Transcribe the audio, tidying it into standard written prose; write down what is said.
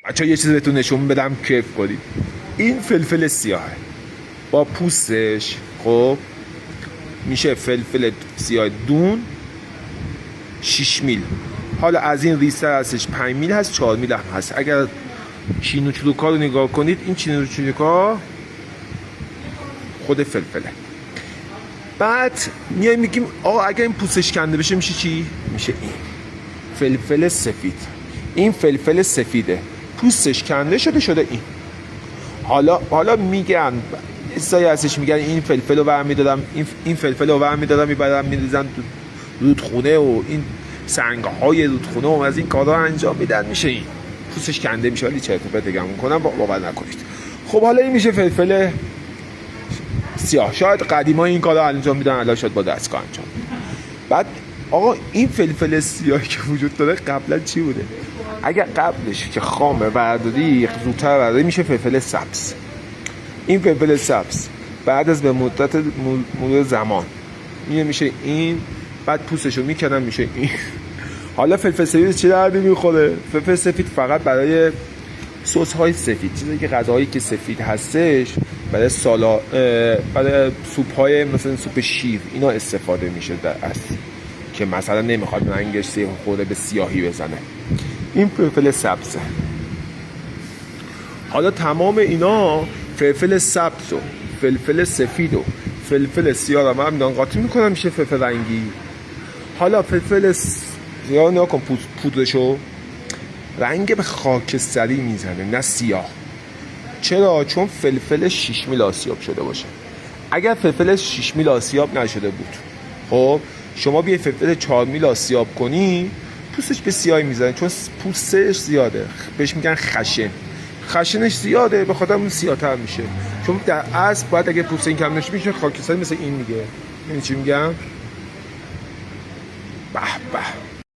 بچه‌ها یه چیز بهتون نشون بدم کیف کنید. این فلفل سیاهه با پوستش، خب میشه فلفل سیاه دون 6 میل. حالا از این ریزتر هستش 5 میل هست، 4 میل هم هست. اگر چینوچلوکا رو نگاه کنید، این چینوچلوکا خود فلفله. بعد میایم میگیم آقا اگر این پوستش کنده بشه میشه چی؟ میشه این فلفل سفید. این فلفل سفیده، پوستش کنده شده این. حالا میگن سایی هستش میگن این فلفل رو برمیدارم، این فلفل رو برمیدارم میبرم میریزن رودخونه و این سنگ‌های رودخونه و از این کارا انجام میدن، میشه این پوستش کنده میشه. ولی چرت و پرت میگم میکنم، باور نکنید. خب حالا این میشه فلفل سیاه. شاید قدیما این کارا انجام میدن، الان شاید با دستگاه انجام میدن. بعد آقا این فلفل سیاهی که وجود داره قبلا چی بوده؟ اگر قبلش که خامه برداری زودتر برداری میشه فلفل سبز. این فلفل سبز بعد از به مدت مرور زمان میشه این، بعد پوستشو میکنن میشه این. حالا فلفل سفید چه دردی میخوره؟ فلفل سفید فقط برای سس های سفید، چیزی که غذاهایی که سفید هستش برای برای سوپ های مثلا سوپ شیر اینا استفاده میشه در اصل، که مثلا نمیخواد رنگش سیاه خورده به سیاهی بزنه. این فلفل سبزه. حالا تمام اینا فلفل سبز و فلفل سفید و فلفل سیاه رو هم قاطی میکنم میشه فلفل رنگی. حالا فلفل سیاه نگاه کن، پودرشو رنگ به خاکستری میزنه نه سیاه. چرا؟ چون فلفل 6 میل آسیاب شده باشه. اگر فلفل 6 میل آسیاب نشده بود، خب شما بیای فلفل 4 میل آسیاب کنی، پوستش به سیاهی میزنه، چون پوستش زیاده، بهش میگن خشن. خشنش زیاده، به خاطر اون سیاه‌تر میشه. چون در اصل باید اگه پوست این کم نشه میشه خاکستری مثل این میگه. یعنی چی میگم؟ به به.